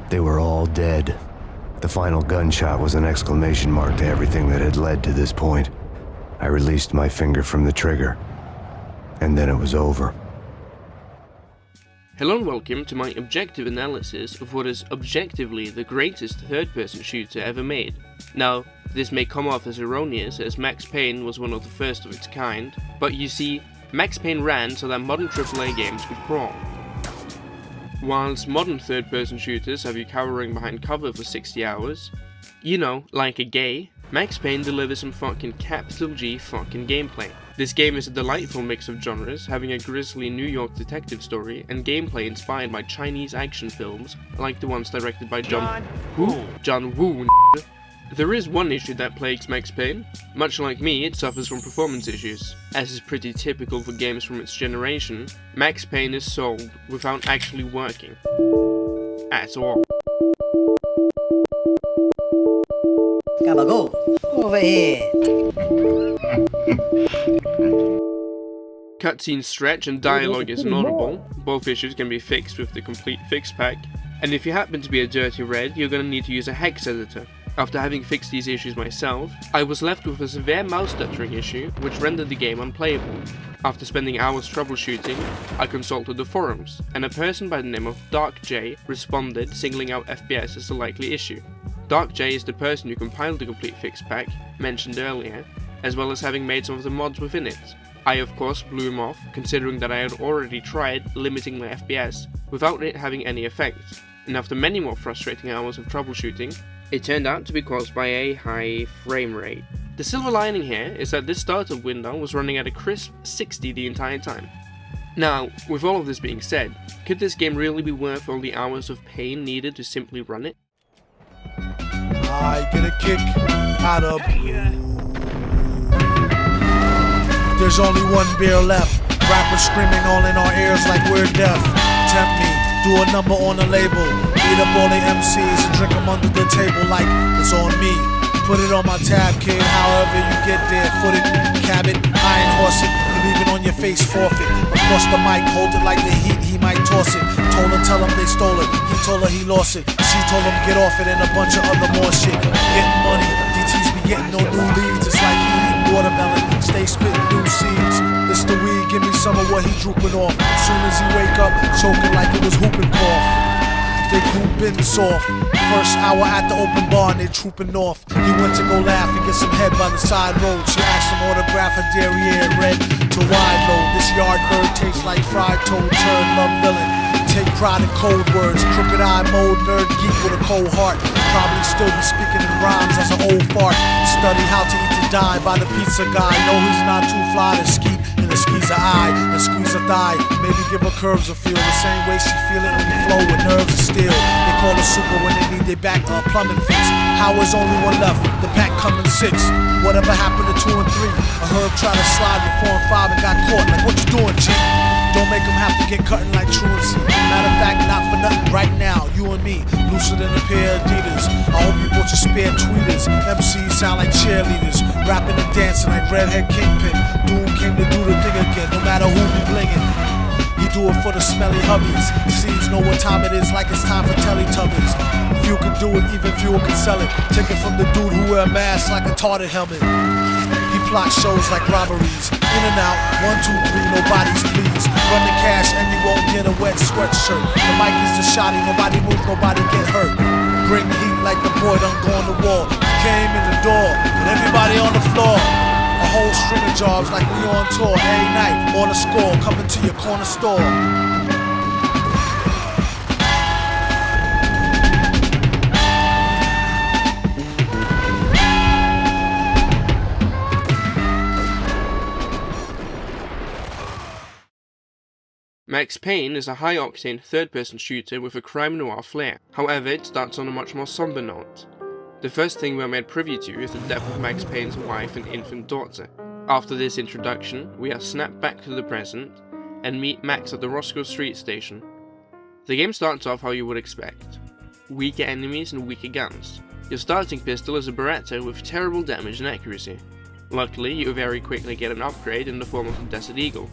They were all dead. The final gunshot was an exclamation mark to everything that had led to this point. I released my finger from the trigger, and then it was over. Hello and welcome to my objective analysis of what is objectively the greatest third-person shooter ever made. Now, this may come off as erroneous, as Max Payne was one of the first of its kind, but you see, Max Payne ran so that modern AAA games could crawl. Whilst modern third-person shooters have you cowering behind cover for 60 hours, you know, like a gay, Max Payne delivers some fucking capital G fucking gameplay. This game is a delightful mix of genres, having a grisly New York detective story and gameplay inspired by Chinese action films, like the ones directed by John Woo. There is one issue that plagues Max Payne. Much like me, it suffers from performance issues. As is pretty typical for games from its generation, Max Payne is sold without actually working. At all. Gabago, over here. Cutscenes stretch and dialogue is inaudible. Both issues can be fixed with the complete fix pack. And if you happen to be a dirty red, you're gonna need to use a hex editor. After having fixed these issues myself, I was left with a severe mouse stuttering issue which rendered the game unplayable. After spending hours troubleshooting, I consulted the forums, and a person by the name of Dark J responded, singling out FPS as a likely issue. Dark J is the person who compiled the complete fix pack, mentioned earlier, as well as having made some of the mods within it. I of course blew him off, considering that I had already tried limiting my FPS without it having any effect, and after many more frustrating hours of troubleshooting, it turned out to be caused by a high frame rate. The silver lining here is that this startup window was running at a crisp 60 the entire time. Now, with all of this being said, could this game really be worth all the hours of pain needed to simply run it? I get a kick out of blue. There's only one beer left. Rappers screaming all in our ears like we're deaf. Tempt me, do a number on a label. Beat up all the MCs and drink them under the table like it's on me. Put it on my tab, kid, however you get there. Foot it, cab it, iron horse it, and leave it on your face, forfeit. Across the mic, hold it like the heat, he might toss it. Told her, tell him they stole it. He told her he lost it. She told him get off it and a bunch of other more shit. Getting money, DTs be getting no new leads. It's like he eating watermelon, stay spitting new seeds. It's the weed, give me some of what he drooping off. As soon as he wake up, choking like it was whooping cough. They grouping soft. First hour at the open bar and they trooping off. He went to go laugh and get some head by the side road. She asked him autograph her derriere red to wide load. This yard bird tastes like fried toad turd, love villain. Take pride in cold words, crooked eye mode, nerd geek with a cold heart. Probably still be speaking in rhymes as an old fart. Study how to eat to die by the pizza guy. No, he's not too fly to skeet in the squeeze a eye and squeeze a thigh. Maybe give her curves a feel the same way she feel it when you flow with nerves of steel. They call her super when they need their back plumbing fix. How is only one left? The pack coming 6. Whatever happened to 2 and 3? A herb tried to slide with 4 and 5 and got caught. Like what you doing, G? Don't make them have to get cutting like truancy. Matter of fact, not for nothing right now, you and me, looser than a pair of Adidas. I hope you brought your spare tweeters. MCs sound like cheerleaders, rapping and dancing like Redhead Kingpin. Doom came to do the thing again, no matter who be blingin'. He do it for the smelly hubbies. Seeds know what time it is, like it's time for Teletubbies. Few can do it, even fewer can sell it. Take it from the dude who wear a mask like a tarted helmet. He plot shows like robberies. In and out, 1, 2, 3, nobody's pleased. Run the cash and you won't get a wet sweatshirt. The mic is the shotty, nobody move, nobody get hurt. Bring heat like the boy done go on the wall. He came in the door, and everybody on the floor. A whole string of jobs like we on tour. Every night, on the score, coming to your corner store. Max Payne is a high-octane third-person shooter with a crime noir flair. However, it starts on a much more somber note. The first thing we are made privy to is the death of Max Payne's wife and infant daughter. After this introduction, we are snapped back to the present and meet Max at the Roscoe Street station. The game starts off how you would expect. Weaker enemies and weaker guns. Your starting pistol is a Beretta with terrible damage and accuracy. Luckily, you very quickly get an upgrade in the form of the Desert Eagle,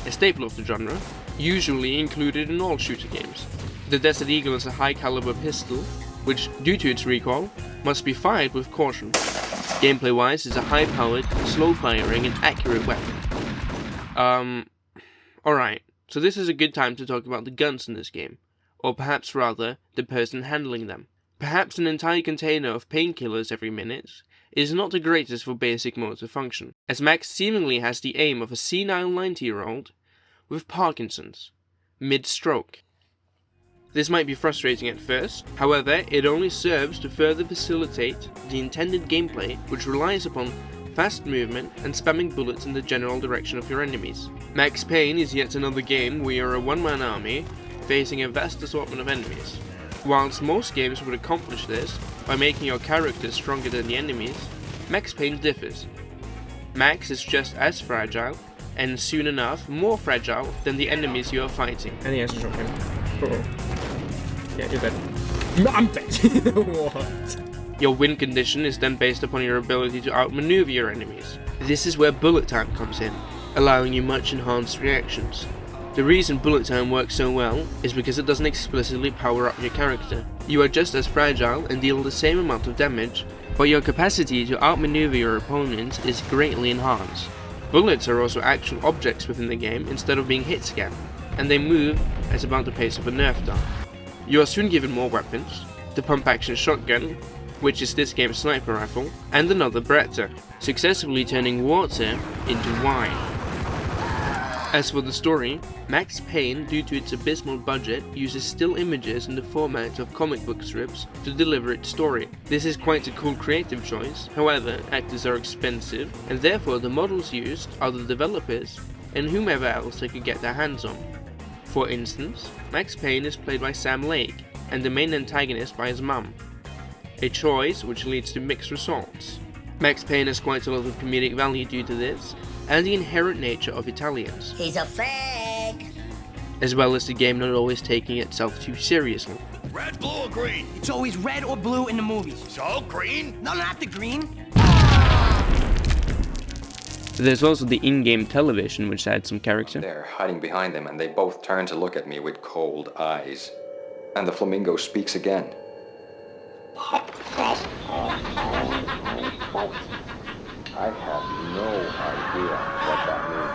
a staple of the genre, usually included in all shooter games. The Desert Eagle is a high caliber pistol, which, due to its recoil, must be fired with caution. Gameplay wise, it's a high powered, slow firing and accurate weapon. Alright, so this is a good time to talk about the guns in this game, or perhaps rather, the person handling them. Perhaps an entire container of painkillers every minute is not the greatest for basic motor function, as Max seemingly has the aim of a senile 90-year-old with Parkinson's, mid-stroke. This might be frustrating at first, however, it only serves to further facilitate the intended gameplay, which relies upon fast movement and spamming bullets in the general direction of your enemies. Max Payne is yet another game where you're a one-man army facing a vast assortment of enemies. Whilst most games would accomplish this by making your character stronger than the enemies, Max Payne differs. Max is just as fragile, and soon enough more fragile than the enemies you are fighting. And he has to drop him. Yeah, you're dead. No, I'm dead. What? Your win condition is then based upon your ability to outmaneuver your enemies. This is where bullet time comes in, allowing you much enhanced reactions. The reason bullet time works so well is because it doesn't explicitly power up your character. You are just as fragile and deal the same amount of damage, but your capacity to outmaneuver your opponents is greatly enhanced. Bullets are also actual objects within the game instead of being hit scan, and they move at about the pace of a Nerf dart. You are soon given more weapons, the pump-action shotgun, which is this game's sniper rifle, and another Beretta, successfully turning water into wine. As for the story, Max Payne, due to its abysmal budget, uses still images in the format of comic book strips to deliver its story. This is quite a cool creative choice, however, actors are expensive, and therefore the models used are the developers and whomever else they could get their hands on. For instance, Max Payne is played by Sam Lake, and the main antagonist by his mum. A choice which leads to mixed results. Max Payne has quite a lot of comedic value due to this, and the inherent nature of Italians. He's a fake! As well as the game not always taking itself too seriously. Red, blue, or green? It's always red or blue in the movies. So, green? No, not the green. There's also the in-game television, which adds some character. They're hiding behind them, and they both turn to look at me with cold eyes. And the flamingo speaks again. I have no idea what that means.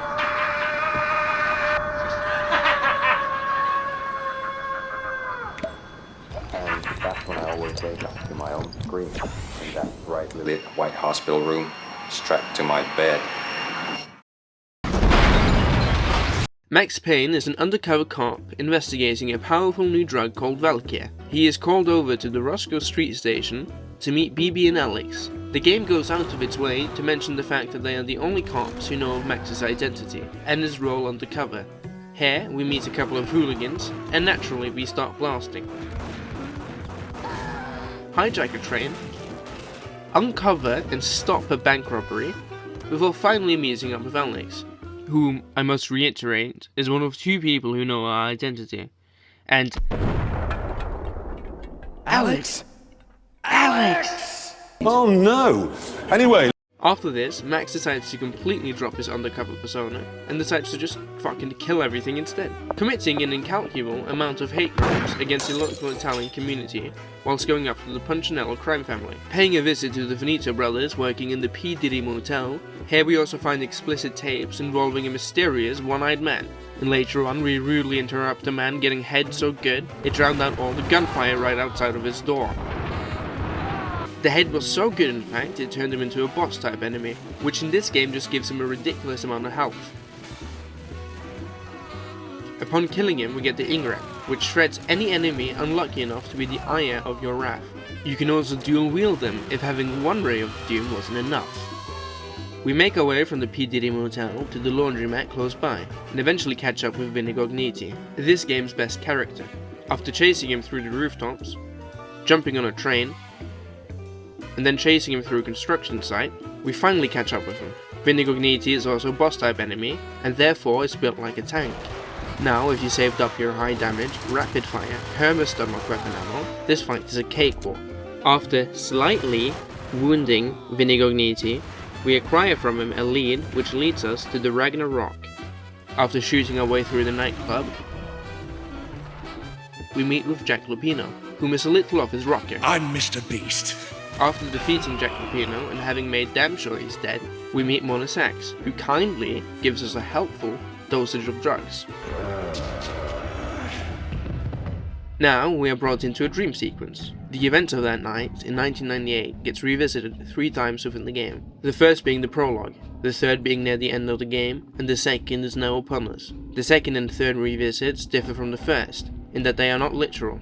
And that's when I always wake up to my own scream in that brightly lit white hospital room, strapped to my bed. Max Payne is an undercover cop investigating a powerful new drug called Valkyr. He is called over to the Roscoe Street station to meet BB and Alex. The game goes out of its way to mention the fact that they are the only cops who know of Max's identity and his role undercover. Here we meet a couple of hooligans, and naturally we start blasting. Hijack a train, uncover and stop a bank robbery, before finally meeting up with Alex, whom, I must reiterate, is one of two people who know our identity. And... Alex! Oh no! Anyway... After this, Max decides to completely drop his undercover persona, and decides to just fucking kill everything instead, committing an incalculable amount of hate crimes against the local Italian community, whilst going after the Punchinello crime family. Paying a visit to the Veneto brothers working in the P. Diddy motel, here we also find explicit tapes involving a mysterious one-eyed man, and later on we rudely interrupt a man getting head so good it drowned out all the gunfire right outside of his door. The head was so good in fact, it turned him into a boss type enemy, which in this game just gives him a ridiculous amount of health. Upon killing him we get the Ingram, which shreds any enemy unlucky enough to be the ire of your wrath. You can also dual wield them if having one ray of doom wasn't enough. We make our way from the P. Diddy motel to the laundromat close by, and eventually catch up with Vinny Gogniti, this game's best character. After chasing him through the rooftops, jumping on a train, and then chasing him through a construction site, we finally catch up with him. Vinny Gogniti is also a boss type enemy, and therefore is built like a tank. Now, if you saved up your high damage, rapid fire, perma-stomach weapon ammo, this fight is a cakewalk. After slightly wounding Vinny Gogniti, we acquire from him a lead which leads us to the Ragnarok. After shooting our way through the nightclub, we meet with Jack Lupino, whom is a little off his rocker. I'm Mr. Beast. After defeating Jack Lupino and having made damn sure he's dead, we meet Mona Sachs, who kindly gives us a helpful dosage of drugs. Now we are brought into a dream sequence. The events of that night in 1998 gets revisited 3 times within the game. The first being the prologue, the third being near the end of the game, and the second is now upon us. The second and third revisits differ from the first, in that they are not literal,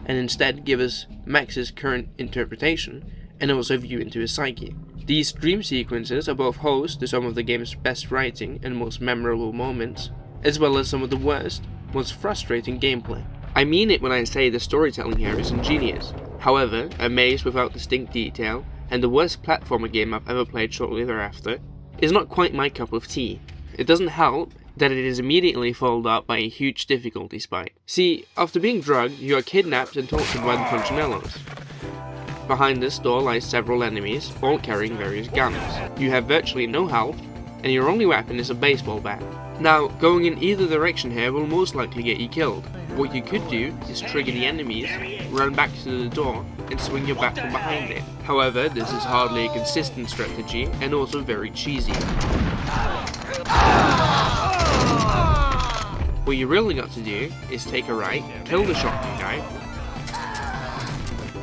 and instead give us Max's current interpretation and also a view into his psyche. These dream sequences are both host to some of the game's best writing and most memorable moments, as well as some of the worst, most frustrating gameplay. I mean it when I say the storytelling here is ingenious. However, a maze without distinct detail, and the worst platformer game I've ever played shortly thereafter, is not quite my cup of tea. It doesn't help that it is immediately followed up by a huge difficulty spike. See, after being drugged, you are kidnapped and tortured by the Punchinellos. Behind this door lies several enemies, all carrying various guns. You have virtually no health, and your only weapon is a baseball bat. Now, going in either direction here will most likely get you killed. What you could do is trigger the enemies, run back to the door, and swing your bat from behind it. However, this is hardly a consistent strategy, and also very cheesy. What you really got to do is take a right, kill the shotgun guy,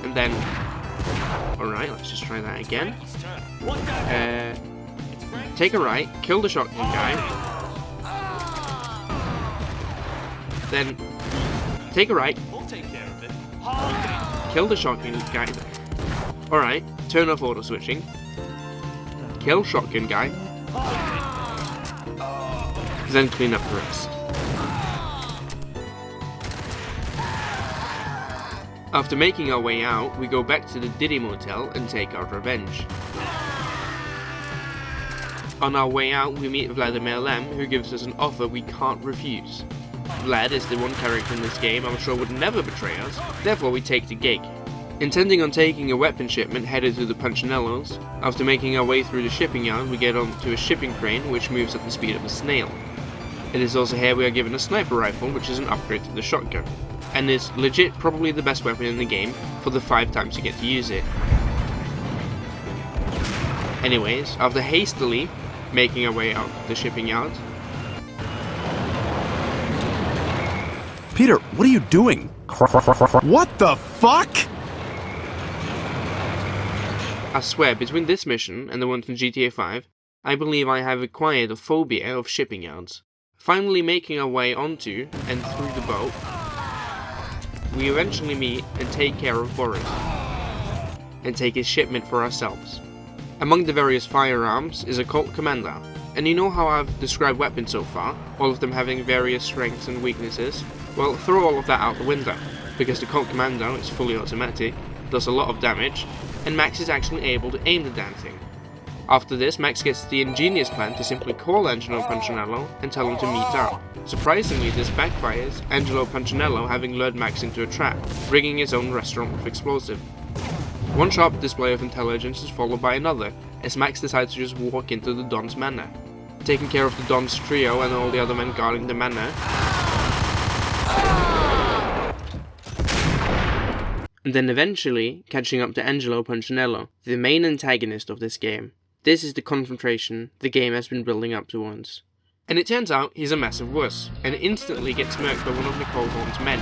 and then... Alright, let's just try that again. Take a right, kill the shotgun guy, then take a right, kill the shotgun guy. Alright, turn off auto switching, kill shotgun guy, then clean up the rest. After making our way out, we go back to the Diddy Motel and take our revenge. On our way out, we meet Vladimir Lem, who gives us an offer we can't refuse. Vlad is the one character in this game I'm sure would never betray us, therefore we take the gig. Intending on taking a weapon shipment headed to the Punchinellos, after making our way through the shipping yard we get onto a shipping crane which moves at the speed of a snail. It is also here we are given a sniper rifle, which is an upgrade to the shotgun, and is legit probably the best weapon in the game for the 5 times you get to use it. Anyways, after hastily making our way out of the shipping yard... Peter, what are you doing? What the fuck? I swear, between this mission and the one from GTA 5, I believe I have acquired a phobia of shipping yards. Finally making our way onto and through the boat, we eventually meet and take care of Boris, and take his shipment for ourselves. Among the various firearms is a Colt Commander, and you know how I've described weapons so far, all of them having various strengths and weaknesses? Well, throw all of that out the window, because the Colt Commander is fully automatic, does a lot of damage, and Max is actually able to aim the damn thing. After this, Max gets the ingenious plan to simply call Angelo Punchinello and tell him to meet up. Surprisingly, this backfires, Angelo Punchinello having lured Max into a trap, rigging his own restaurant with explosive. One sharp display of intelligence is followed by another, as Max decides to just walk into the Don's manor. Taking care of the Don's trio and all the other men guarding the manor, and then eventually catching up to Angelo Punchinello, the main antagonist of this game. This is the confrontation the game has been building up towards. And it turns out he's a massive wuss, and instantly gets murked by one of Nicole Horn's men.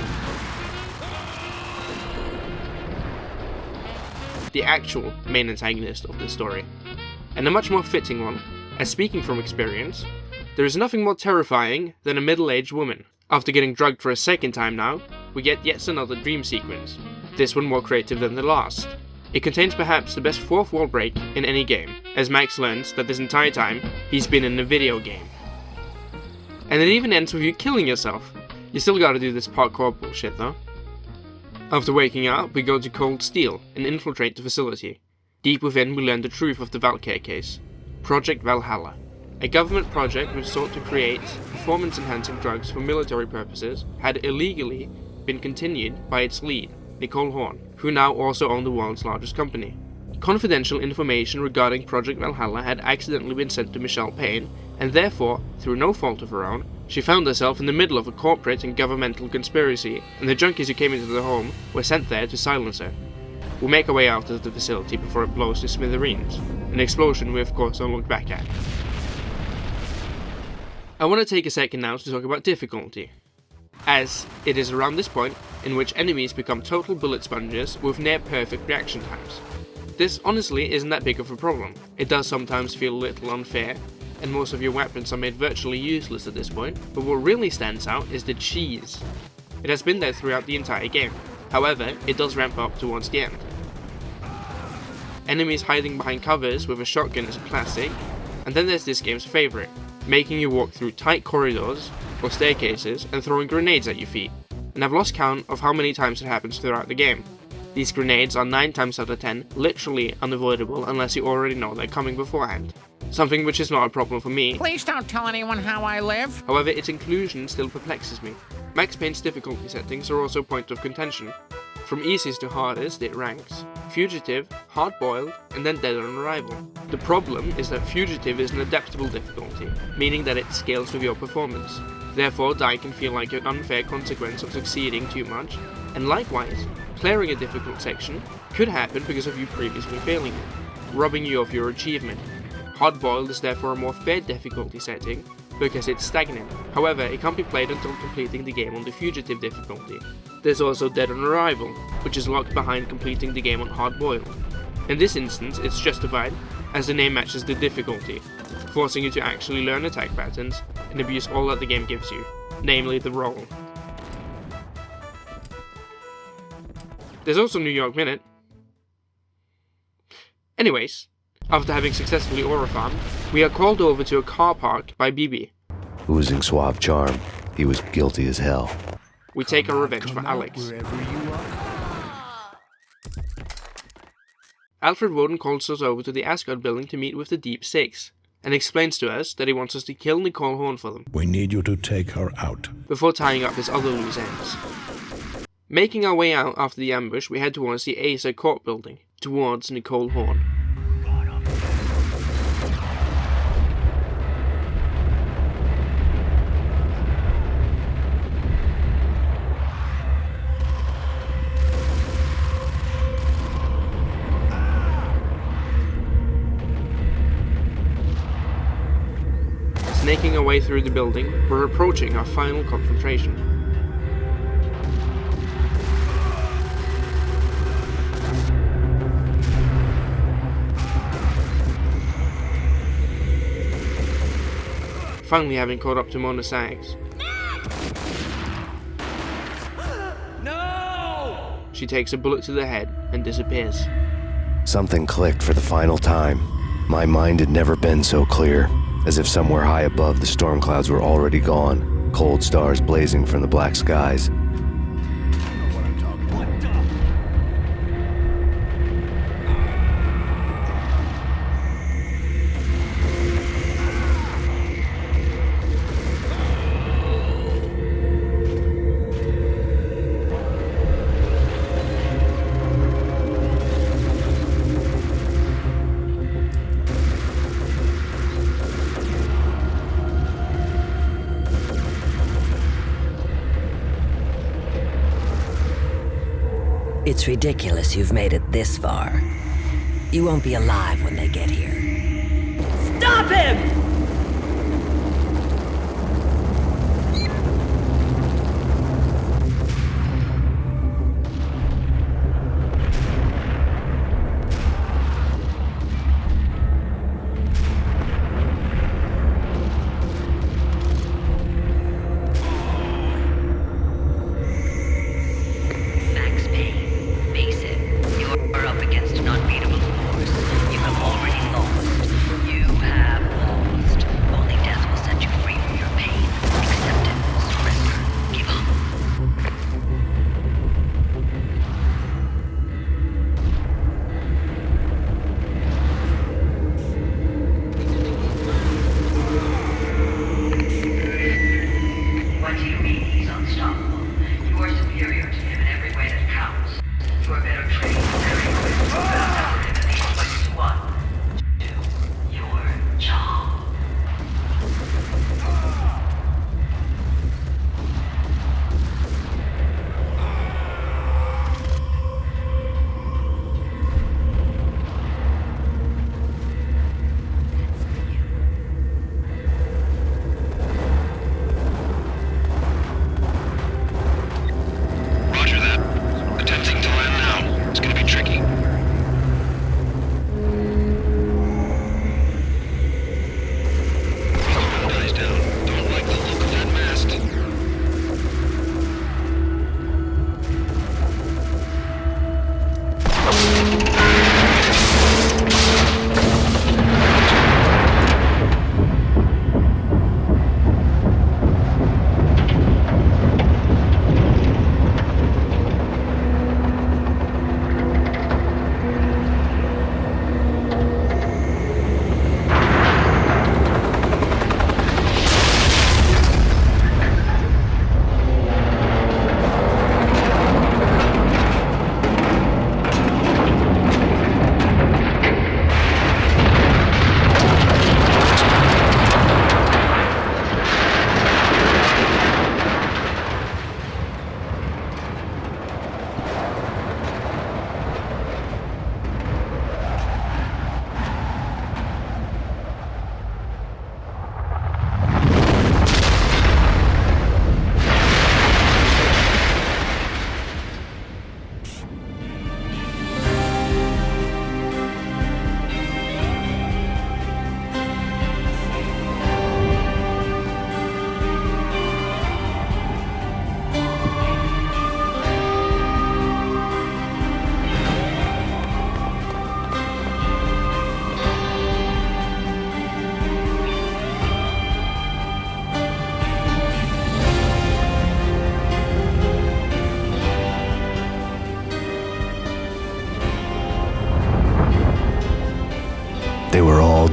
The actual main antagonist of this story. And a much more fitting one, as speaking from experience, there is nothing more terrifying than a middle-aged woman. After getting drugged for a second time now, we get yet another dream sequence. This one more creative than the last. It contains perhaps the best fourth wall break in any game, as Max learns that this entire time he's been in a video game. And it even ends with you killing yourself. You still gotta do this parkour bullshit though. After waking up, we go to Cold Steel and infiltrate the facility. Deep within, we learn the truth of the Valkyrie case. Project Valhalla. A government project which sought to create performance-enhancing drugs for military purposes had illegally been continued by its lead, Nicole Horn, who now also owned the world's largest company. Confidential information regarding Project Valhalla had accidentally been sent to Michelle Payne, and therefore, through no fault of her own, She found herself in the middle of a corporate and governmental conspiracy, and the junkies who came into the home were sent there to silence her. We make our way out of the facility before it blows to smithereens, an explosion we of course don't look back at. I want to take a second now to talk about difficulty, as it is around this point in which enemies become total bullet sponges with near perfect reaction times. This honestly isn't that big of a problem. It does sometimes feel a little unfair, and most of your weapons are made virtually useless at this point, but what really stands out is the cheese. It has been there throughout the entire game, however, it does ramp up towards the end. Enemies hiding behind covers with a shotgun is a classic, and then there's this game's favourite, making you walk through tight corridors or staircases and throwing grenades at your feet, and I've lost count of how many times it happens throughout the game. These grenades are 9 times out of 10 literally unavoidable unless you already know they're coming beforehand. Something which is not a problem for me. Please don't tell anyone how I live. However, its inclusion still perplexes me. Max Payne's difficulty settings are also a point of contention. From easiest to hardest it ranks Fugitive, Hard-Boiled, and then Dead on Arrival. The problem is that Fugitive is an adaptable difficulty, meaning that it scales with your performance. Therefore, die can feel like an unfair consequence of succeeding too much, and likewise, clearing a difficult section could happen because of you previously failing it, robbing you of your achievement. Hard-Boiled is therefore a more fair difficulty setting because it's stagnant. However, it can't be played until completing the game on the Fugitive difficulty. There's also Dead on Arrival, which is locked behind completing the game on Hard-Boiled. In this instance, it's justified, as the name matches the difficulty, forcing you to actually learn attack patterns and abuse all that the game gives you, namely the roll. There's also New York Minute. Anyways, after having successfully aura farmed, we are called over to a car park by BB. Oozing suave charm, he was guilty as hell. We take our revenge for Alex. Alfred Woden calls us over to the Asgard building to meet with the Deep Six, and explains to us that he wants us to kill Nicole Horn for them. We need you to take her out. Before tying up his other loose ends. Making our way out after the ambush, we head towards the Acer Court building, towards Nicole Horn. Snaking our way through the building, we're approaching our final confrontation. Finally having caught up to Mona Sags. No! She takes a bullet to the head and disappears. Something clicked for the final time. My mind had never been so clear, as if somewhere high above the storm clouds were already gone, cold stars blazing from the black skies. It's ridiculous you've made it this far. You won't be alive when they get here. Stop him! Up against an unbeatable force. You have already lost. You have lost.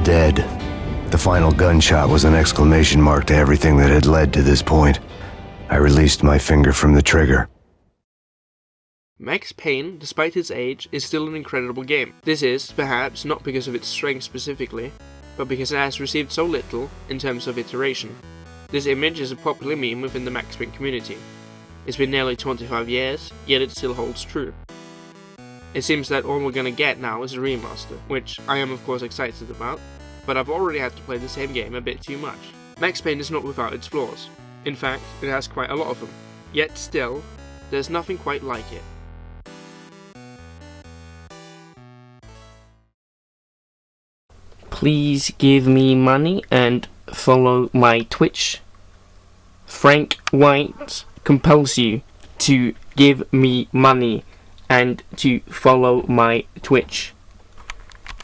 dead. The final gunshot was an exclamation mark to everything that had led to this point. I released my finger from the trigger. Max Payne, despite its age, is still an incredible game. This is, perhaps, not because of its strength specifically, but because it has received so little in terms of iteration. This image is a popular meme within the Max Payne community. It's been nearly 25 years, yet it still holds true. It seems that all we're gonna get now is a remaster, which I am of course excited about, but I've already had to play the same game a bit too much. Max Payne is not without its flaws. In fact, it has quite a lot of them. Yet still, there's nothing quite like it. Please give me money and follow my Twitch. Frank White compels you to give me money and to follow my Twitch.